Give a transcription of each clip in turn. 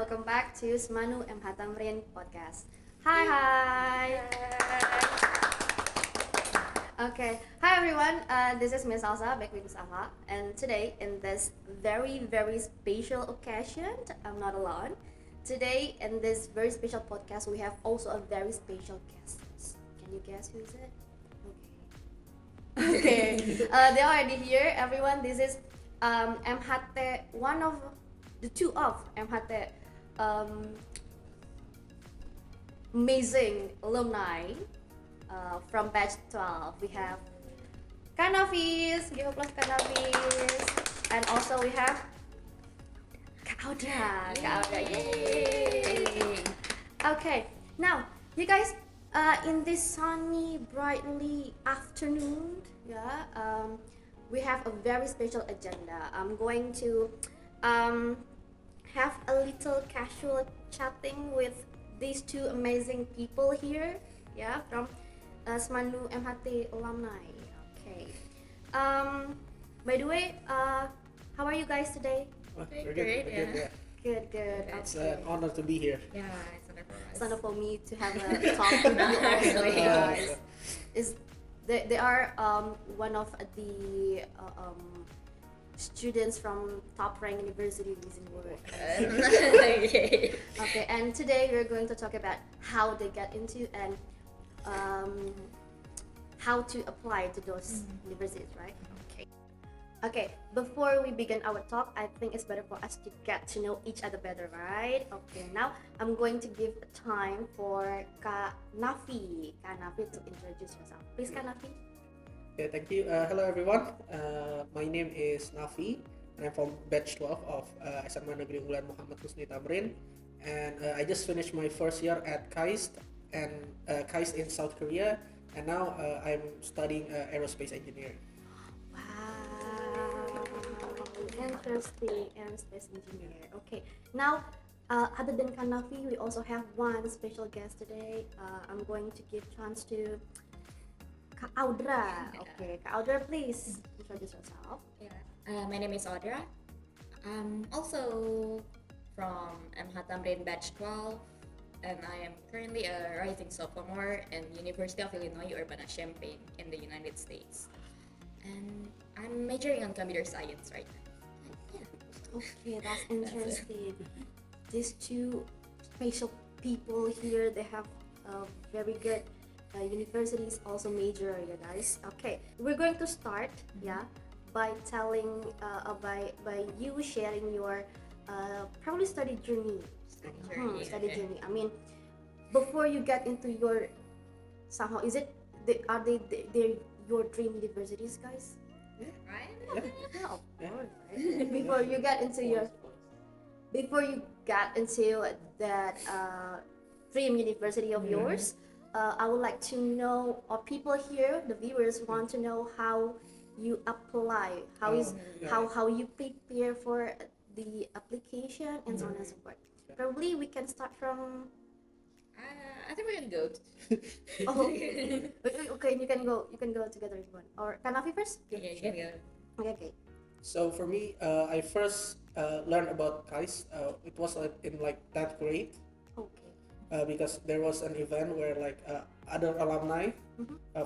welcome back to Smanu M.H.THAMRIN podcast. Hi. Okay, hi everyone. This is Miss Salsa back with Miss Ava, and today in this very special occasion, I'm not alone. Today in this very special podcast, we have also a very special guest. Can you guess who is it? Okay. They're already here. Everyone, this is MHT, one of the two of MHT amazing alumni from batch 12. We have Kaafi, give applause Kaafi, and also we have Audra. Yay! Okay, now you guys, in this sunny, brightly afternoon, we have a very special agenda. I'm going to have a little casual chatting with these two amazing people here, from Smanu MHT Alumni. Okay. By the way, how are you guys today? We're good. Yeah. Good. It's Okay. an honor to be here. Yeah, it's honor for us. It's honor for me to have a talk with you also, guys. They are one of the students from top ranked universities in the world. Okay. Okay, and today we're going to talk about how they get into and how to apply to those universities, right? Okay, before we begin our talk, I think it's better for us to get to know each other better, right? Okay, now I'm going to give time for Kaafi to introduce yourself. Please, Kaafi. Okay, thank you. Hello everyone. My name is Nafi, and I'm from batch 12 of Assessment Negeri Unggulan M.H.THAMRIN, and I just finished my first year at KAIST and KAIST in South Korea, and now I'm studying aerospace engineering. Interesting, aerospace engineer. Okay, now other than Kaafi, we also have one special guest today. I'm going to give chance to Audra. Okay, Audra, please introduce yourself. Yeah. My name is Audra. I'm also from M.H.THAMRIN batch 12, and I am currently a rising sophomore in University of Illinois Urbana-Champaign in the United States. And I'm majoring on computer science right now. Okay, that's interesting. These two special people here, they have very good universities also major, you guys. Okay, we're going to start, by telling, by you sharing your probably study journey. Study journey. I mean, before you get into your somehow, is it are they your dream universities, guys? Right? Yeah, of course. Right? Before you get into that dream university of yours, I would like to know, or people here, the viewers want to know how you apply, how you prepare for the application and so on and so forth. Probably we can start from. I think we're gonna go. Oh, okay. You can go together if you want. Or Kaafi first. Yeah, you can go. Okay. So for me, I first learned about KAIST. It was in 10th grade. Okay. Because there was an event where other alumni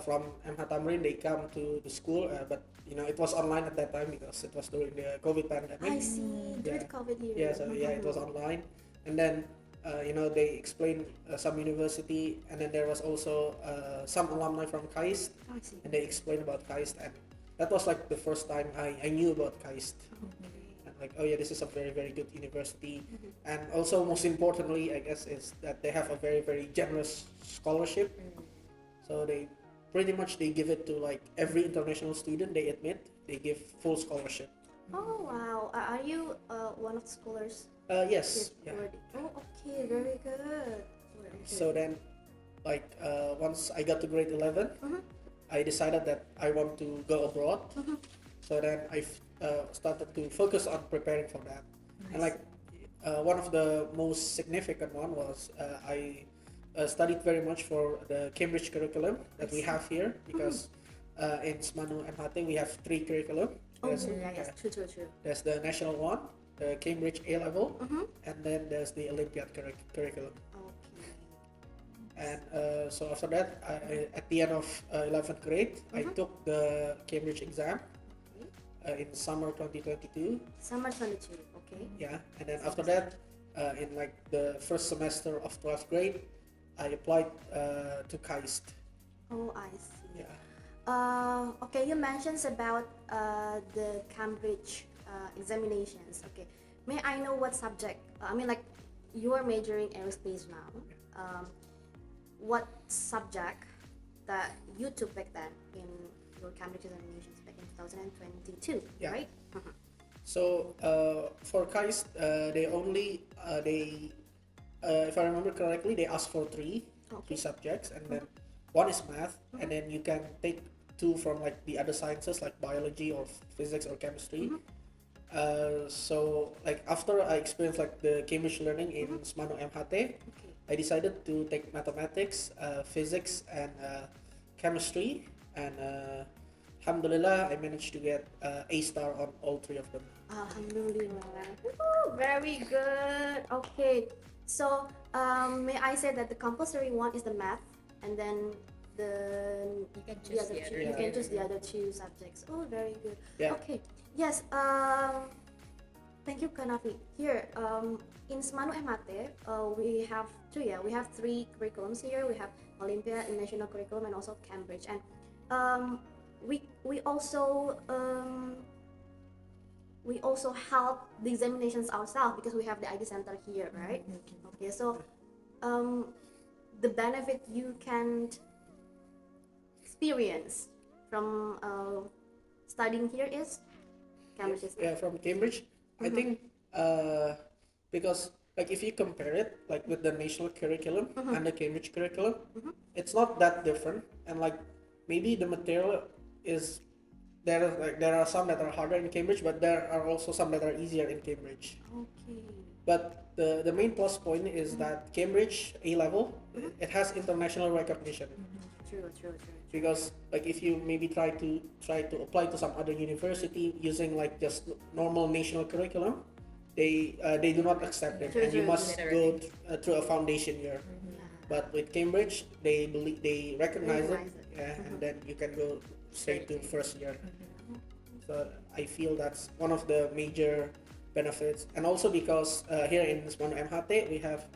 from M.H.THAMRIN, they come to the school, but it was online at that time because it was during the COVID pandemic. I see. During COVID year. Yeah, so it was online, and then they explained some university, and then there was also some alumni from KAIST, I see. and they explained about KAIST, and that was the first time I knew about KAIST. And this is a very good university, and also most importantly, I guess, is that they have a very generous scholarship. So they pretty much they give it to every international student they admit. They give full scholarship. Oh wow! Are you one of the scholars? Yes. Yeah. Oh, okay, very good. Okay. So then, once I got to grade 11, I decided that I want to go abroad. So then I started to focus on preparing for that. Nice. And one of the most significant one was I studied very much for the Cambridge curriculum that we have here, because in Smanu MHT we have 3 curriculum. Yes, true. There's the national one, the Cambridge A level, Mm-hmm. and then there's the Olympiad curriculum. Okay. And so after that, at the end of 11th grade, I Mhm. took the Cambridge exam in summer 2022. Summer 22. Okay. Yeah, and then after that, in like the first semester of 12th grade, I applied to KAIST. Oh, I see. Yeah. Okay, you mentioned about the Cambridge examinations. Okay, may I know what subject? I mean, like, you're majoring aerospace now. What subject that you took back then in your Cambridge examinations back in 2022? Yeah. Right? So for KAIST, they only if I remember correctly, they asked for three Okay. subjects, and then one is math, and then you can take two from like the other sciences like biology or physics or chemistry. So like after I experienced like the Cambridge learning in Smano MHT, Okay. I decided to take mathematics, physics, and chemistry, and alhamdulillah I managed to get A star on all three of them. Alhamdulillah. Woo, very good. Okay. So, may I say that the compulsory one is the math, and then You can the choose other the two, other. you Yeah. can choose the other two subjects. Oh, very good. Yeah. Okay. Yes. Thank you, Kanafi. Here, in Smano MHT, we have two. Yeah, we have three curriculums here. We have Olympia, National Curriculum, and also Cambridge. And we also help the examinations ourselves because we have the ID center here, right? Okay, so the benefit you can experience from studying here is Cambridge. Is Yeah, from Cambridge, I think because like if you compare it like with the national curriculum and the Cambridge curriculum, it's not that different, and like maybe the material is there are some that are harder in Cambridge, but there are also some that are easier in Cambridge. Okay. But the main plus point is that Cambridge A level, it has international recognition. True. Because like if you maybe try to apply to some other university using like just normal national curriculum, they do not accept it, True, and you true. must go through a foundation year. But with Cambridge, they recognize it, Recognize it. yeah, and then you can go straight to first year. So I feel that's one of the major benefits, and also because here in Smano MHT we have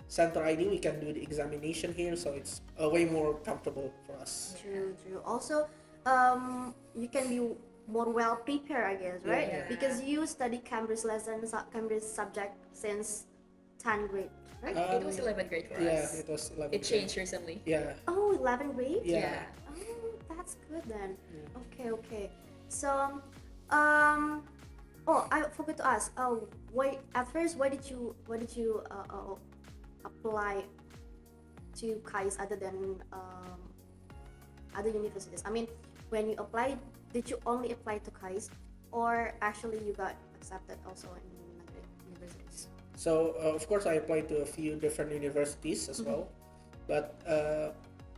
center ID, we can do the examination here, so it's way more comfortable for us. True. Also, you can be more well prepared, I guess, right? Yeah. Because you study Cambridge lessons, Cambridge subject since 10th grade, right? It was 11th grade for Yeah, us. it was 11th It changed recently. Yeah. Oh, 11th grade? Yeah. Oh, that's good then. Yeah. Okay. So, oh, I forgot to ask. Oh, why did you apply to KAIST other than other universities? I mean, when you applied, did you only apply to KAIST, or actually you got accepted also in other universities? So of course I applied to a few different universities as well, but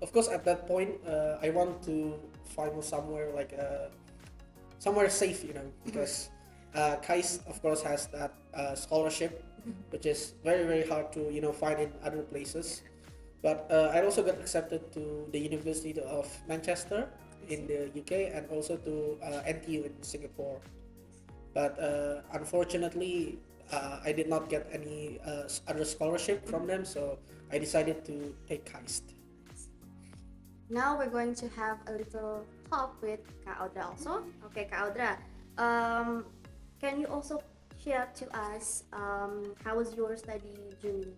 of course at that point I want to find somewhere like somewhere safe, because KAIST of course has that scholarship, which is very very hard to find in other places. But I also got accepted to the University of Manchester in the UK, and also to NTU in Singapore. But unfortunately, I did not get any other scholarship from them, so I decided to take KAIST. Now we're going to have a little talk with Kak Audra also. Okay, Kak Audra, can you also share to us how was your study journey?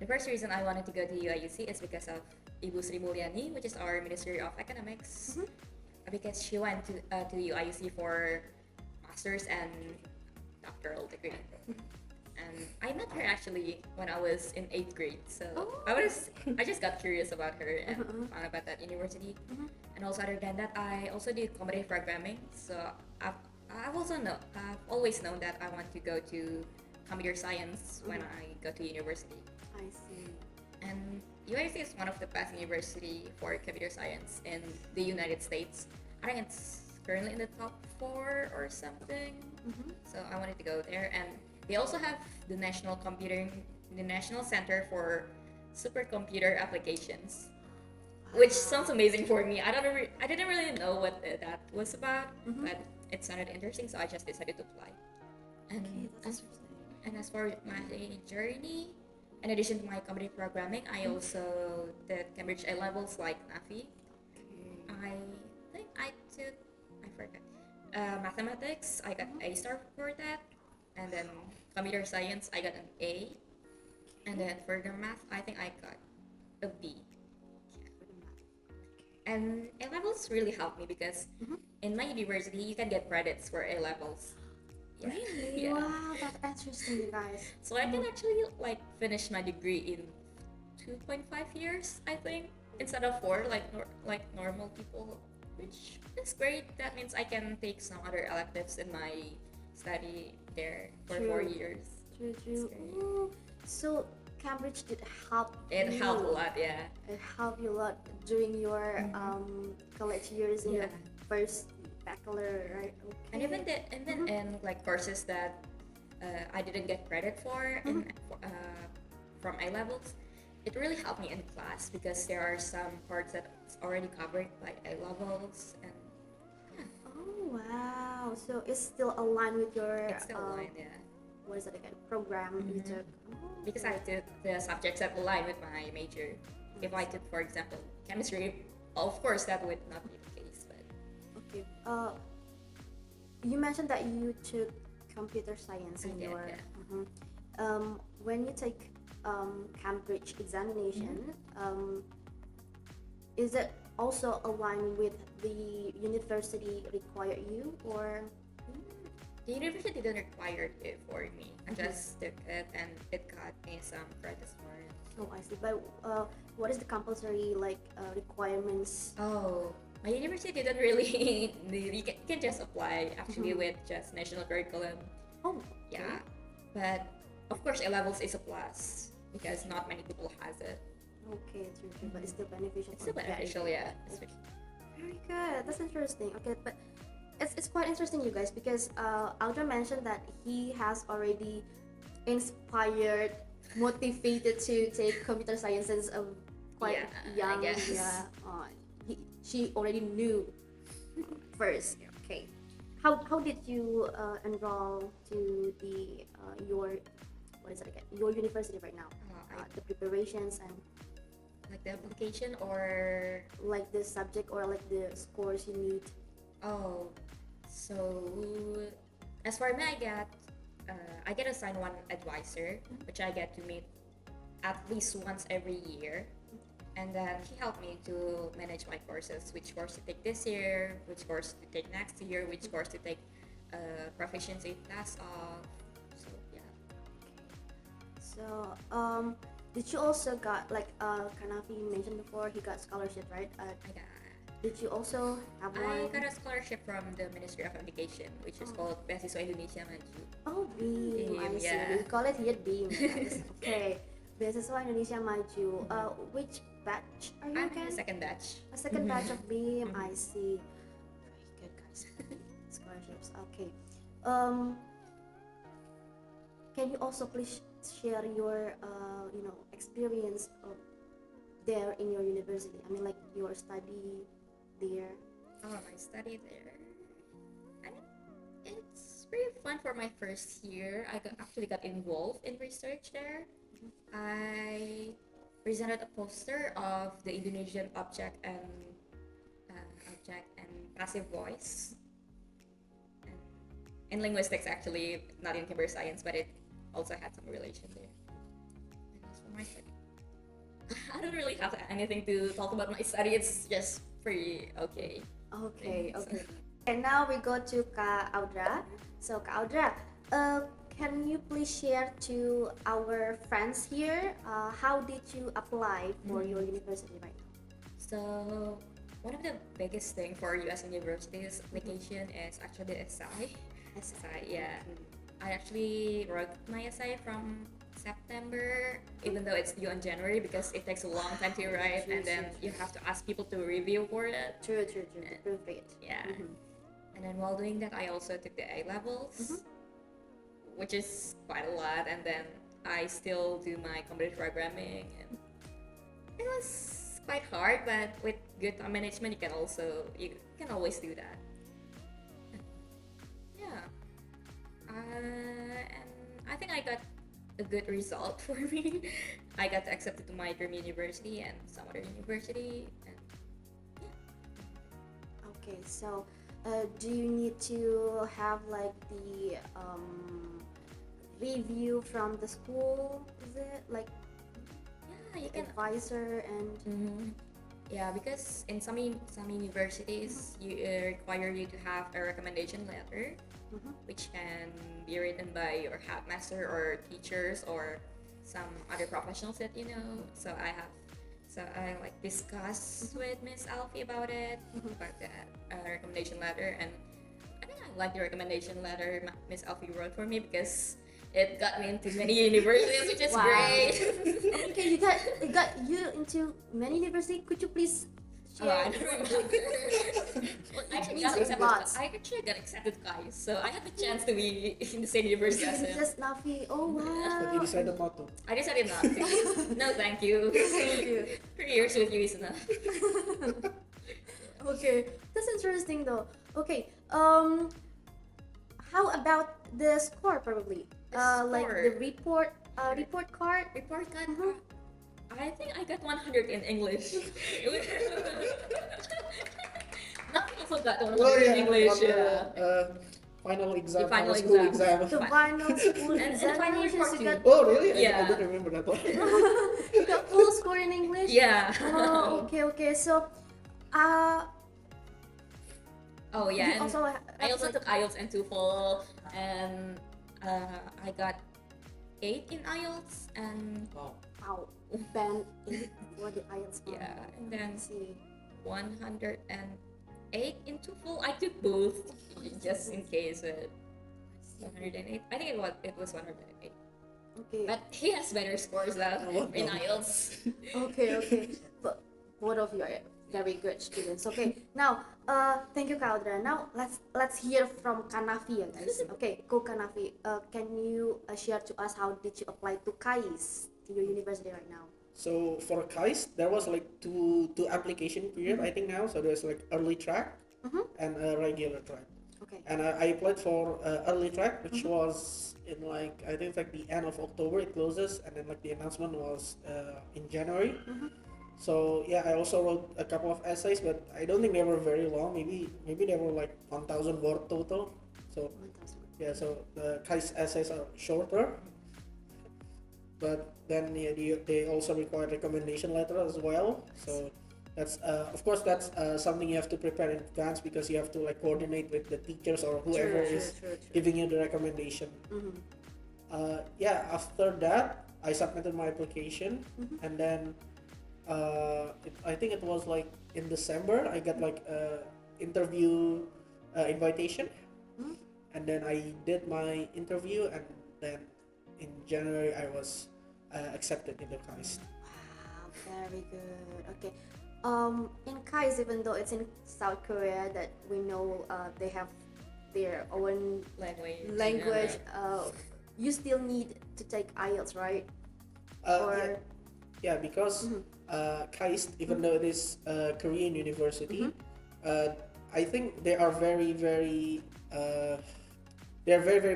The first reason I wanted to go to UIUC is because of Ibu Sri Mulyani, which is our Ministry of Economics, because she went to UIUC for master's and doctoral degree. And I met her actually when I was in 8th grade. So I just got curious about her and found about that university. And also other than that, I also did competitive programming. So I've always known that I want to go to computer science when I go to university. I see. And UIC is one of the best university for computer science in the United States. I think it's currently in the top 4 or something. Mm-hmm. So I wanted to go there, and they also have the National Center for Supercomputer Applications, which sounds amazing for me. I didn't really know what that was about, Mm-hmm. but it sounded interesting, so I just decided to apply. And Okay, that's as interesting. and as for my journey, in addition to my computer programming, I also did Cambridge A levels like Kaafi. I think I forgot mathematics. I got A star for that, and then computer science I got an A, and then for the math I think I got a B. And A levels really helped me because Mhm. in my university you can get credits for A levels. Yeah. Really? Yeah. Wow, that's interesting, you guys. So I can actually like finish my degree in 2.5 years, I think, instead of 4 like normal people, which is great. That means I can take some other electives in my study there for True. 4 years. True, It's true. great. Ooh, so Cambridge did help It you. helped a lot, yeah. It helped you a lot during your college years in your Yeah. first bachelor, right? Okay. And even in like courses that I didn't get credit for from A levels, it really helped me in class because there are some parts that's already covered by A levels, and Oh wow! So it's still aligned with your it's still aligned, yeah. what is it again? Program you Mhm. took. Because I took the subjects that align with my major. If I took, for example, chemistry, of course that would not be the case. But Okay. You mentioned that you took computer science I in did, your. yeah. When you take Cambridge examination, Mm-hmm. is it also aligned with the university require you, or The university didn't require it for me. I Mhm. just took it, and it got me some credits for it. oh I see. But what is the compulsory like requirements? Oh, my university didn't really. You can just apply actually Mhm. with just national curriculum. Oh Yeah, but of course A levels is a plus because not many people has it. okay, true, true. But it's still beneficial. It's still for that. beneficial, yeah. Very good. That's interesting. Okay, but it's quite interesting, you guys, because Audra mentioned that he has already inspired, motivated to take computer science since quite Yeah, I young. guess. Yeah. She already knew first. Okay. How did you enroll to the your what is it again? Your university right now. The preparations and Like the application or like the subject or like the scores you need. oh, so as for me, I get assigned one advisor, which I get to meet at least once every year, and then he helped me to manage my courses, which course to take this year, which course to take next year, which course to take proficiency class of. So yeah. So, did you also got like Kanafi mentioned before he got scholarship, right? Did you also have I one? got a scholarship from the Ministry of Education, which is called Beasiswa Indonesia Maju. Oh, BEAM. I BEAM, see. yeah. We call it here BEAM. Yes. Okay. Beasiswa Indonesia Maju. Which batch are you I'm in again? the second batch. A second batch of BEAM. Mhm. I see. Very good, guys. Scholarships. Okay. Um, can you also please share your experience of there in your university? I mean, like your study there. Oh, I studied there. It's pretty fun for my first year. Actually got involved in research there. I presented a poster of the Indonesian object and passive voice. And in linguistics, actually, not in computer science, but it also had some relation there. And as for my study, I don't really have anything to talk about my study. It's just pretty okay. Okay, Thanks. okay. And now we go to Kak Audra. So Kak Audra, can you please share to our friends here how did you apply for your university right now? So one of the biggest thing for U.S. universities application is actually the essay. Essay, yeah. I actually wrote my essay from September, even though it's due in January because it takes a long time to write, and then you have to ask people to review for it. True, to proofread. Yeah. Mhm. And then while doing that, I also took the A levels, which is quite a lot. And then I still do my computer programming, and it was quite hard. But with good time management, you can always do that. Yeah. And I think I got a good result for me. I got accepted to my dream university and some other university. And Okay, so do you need to have like the review from the school? Is it like yeah, you can. advisor and Mhm. Yeah, because in some universities, you require you to have a recommendation letter, which can be written by your headmaster or teachers or some other professionals that you know. So I like discuss with Miss Alfie about it, about the recommendation letter, and I think I like the recommendation letter Miss Alfie wrote for me because it got me into many universities, which is Wow. great. okay, it got you into many university. Could you please Oh, I share? don't remember. Well, I actually got Means accepted. lots. I actually got accepted to Kai, so I had the chance to be in the same university as him. Just Nafi. Oh But wow. you decided not to. I decided not to. No, thank you. Thank you. 3 years with you is enough. Okay, that's interesting though. Okay, how about the score probably? The Like score. the report card. Report card. I think I got 100 in English. Nothing also got 100 in English. on the, Yeah. final exam, The final school exam. exam. The final school And final examinations, report you too. got, Oh, really? I Yeah. don't remember that one. you got full score in English? Yeah. Oh, okay. So, Oh yeah. you And also I also took IELTS and TOEFL, and I got 8 in IELTS, and Wow. wow, band 8 for the IELTS. yeah, and then Let's see. 108 in TOEFL. I took both just in case. 108. I think it was 108. Okay. But he has better scores though Oh, in no. IELTS. Okay. But both of you are very good students. Okay. Now, thank you, Audra. Now let's hear from Kanafi, ya, guys. Okay, go Kanafi. Can you share to us how did you apply to KAIS to your university right now? So for KAIST, there was like two application period I think now. So there's like early track and a regular track. Okay. And I applied for early track, which was in like I think it's like the end of October it closes, and then like the announcement was in January. So yeah, I also wrote a couple of essays, but I don't think they were very long. Maybe they were like 1,000 word total. So 1,000. yeah, so the KAIST essays are shorter. But then yeah, they also require recommendation letter as well. So that's of course that's something you have to prepare in advance because you have to like coordinate with the teachers or whoever is True. giving you the recommendation. Yeah, after that I submitted my application, and then I think it was like in December I got like a interview invitation, and then I did my interview, and then in January I was accepted in the KAIST. Wow, very good. Okay. In KAIS, even though it's in South Korea, that we know they have their own language, you still need to take IELTS, right? Or Yeah, because KAIST, even though it is a Korean university, I think they are very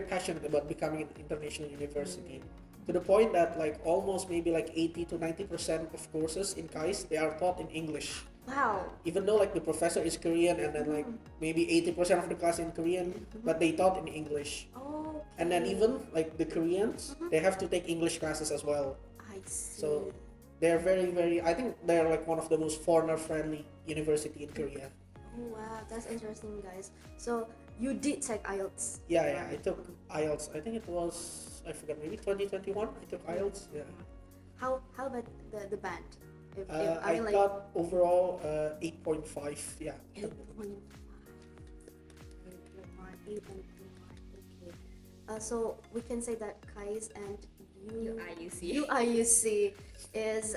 passionate about becoming an international university. To the point that like almost maybe like 80 to 90% of courses in KAIST they are taught in English. wow. Even though like the professor is Korean and then like maybe 80% of the class in Korean, but they taught in English. Oh. And then even like the Koreans, they have to take English classes as well. I see. So they're very I think they're like one of the most foreigner friendly university in Korea. Oh wow, that's interesting, guys. So you did take IELTS. Yeah, I took IELTS. I think it was I forgot, maybe 2021 I took IELTS. Yeah. How about the band? If, I got overall 8.5. Yeah. 8.5. 8.5. Okay. So we can say that KAIS and UIUC. UIUC is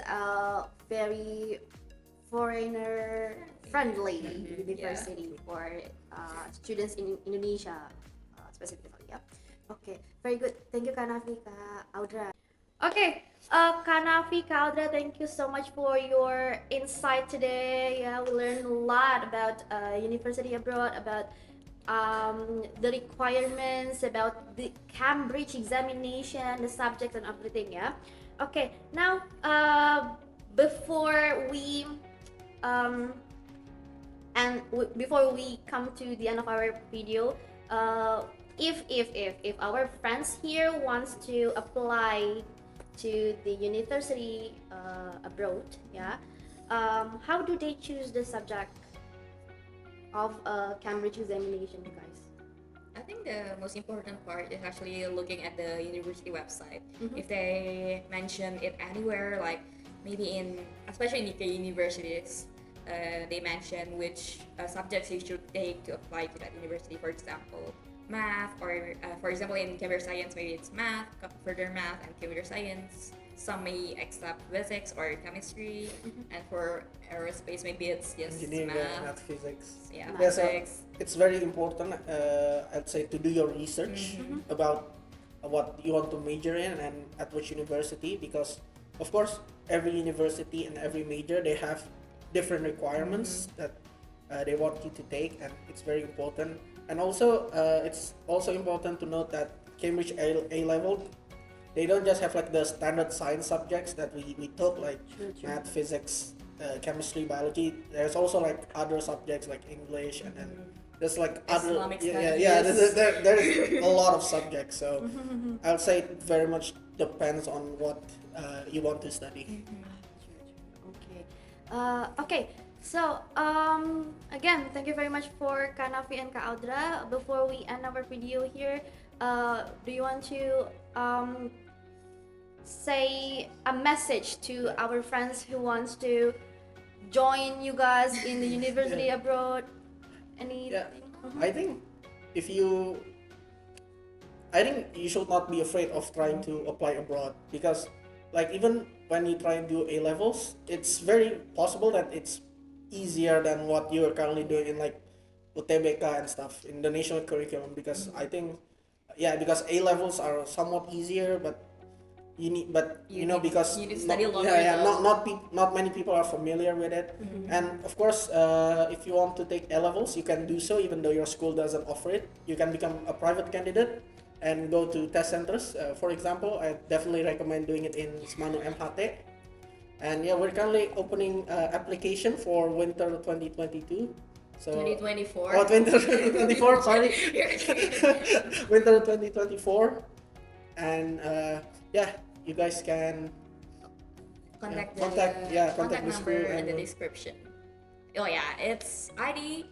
very foreigner friendly university for students in Indonesia specifically. Yeah. Okay, very good. Thank you, Kanafi, Kak Audra. Okay, Kanafi, Kak Audra, thank you so much for your insight today. Yeah, we learned a lot about university abroad, about the requirements, about the Cambridge examination, the subjects and everything. Yeah. Okay, now before we before we come to the end of our video, if our friends here wants to apply to the university abroad, yeah, how do they choose the subject of Cambridge examination, you guys? I think the most important part is actually looking at the university website. If they mention it anywhere, like maybe especially in UK universities, they mention which subjects you should take to apply to that university. For example, math, or for example in computer science, maybe it's math, further math and computer science. Some may accept physics or chemistry, and for aerospace, maybe it's just Engineering, math. not physics. Yeah, Yeah, so physics. it's very important, I'd say, to do your research about what you want to major in and at which university, because of course every university and every major, they have different requirements that they want you to take, and it's very important. And also it's also important to note that Cambridge A level, they don't just have like the standard science subjects that we took, like math, physics, chemistry, biology. There's also like other subjects like English, and then there's like other Islamic there's a lot of subjects. So I'll say it very much depends on what you want to study. Okay. Okay. So again, thank you very much for Kanafi and Kak Audra. Before we end our video here, do you want to say a message to our friends who wants to join you guys in the university abroad? Anything? Yeah, I think I think you should not be afraid of trying to apply abroad, because like even when you try and do A levels, it's very possible that it's easier than what you are currently doing in like UTBK and stuff in the national curriculum, because I think because A levels are somewhat easier, but because you need to study longer. not many people are familiar with it. And of course, if you want to take A levels, you can do so even though your school doesn't offer it. You can become a private candidate and go to test centers. For example, I definitely recommend doing it in Smanu MHT. And yeah, we're currently opening application for winter 2022. So 2024. Oh, winter 2024. Sorry, winter 2024. And you guys can Contact contact the the school number in and the description. Oh yeah, it's ID.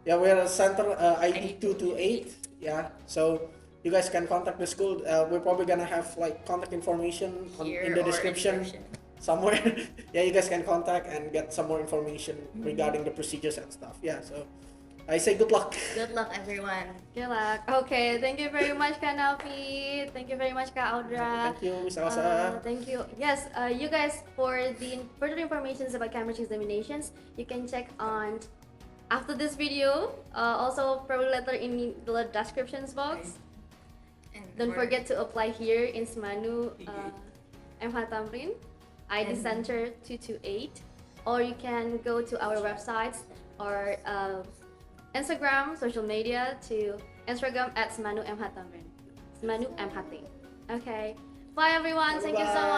We're a center ID 228. Yeah, so you guys can contact the school. We're probably gonna have like contact information in the description somewhere. Yeah, you guys can contact and get some more information regarding the procedures and stuff. Yeah, so I say good luck. Good luck, everyone. Good luck. Okay, thank you very much, Kanafi. Thank you very much, Kak Audra. Thank you, Miss Salsa. Thank you. Yes, you guys, for the further information about Cambridge examinations, you can check on after this video. Also, probably later in the descriptions box. And Don't forget to apply here in Smanu M.H.THAMRIN, ID Center 228, or you can go to our websites or Instagram, social media, to Instagram at Smanu M.H.THAMRIN. Smanu M.H.T. Okay. Bye everyone. Thank you so much.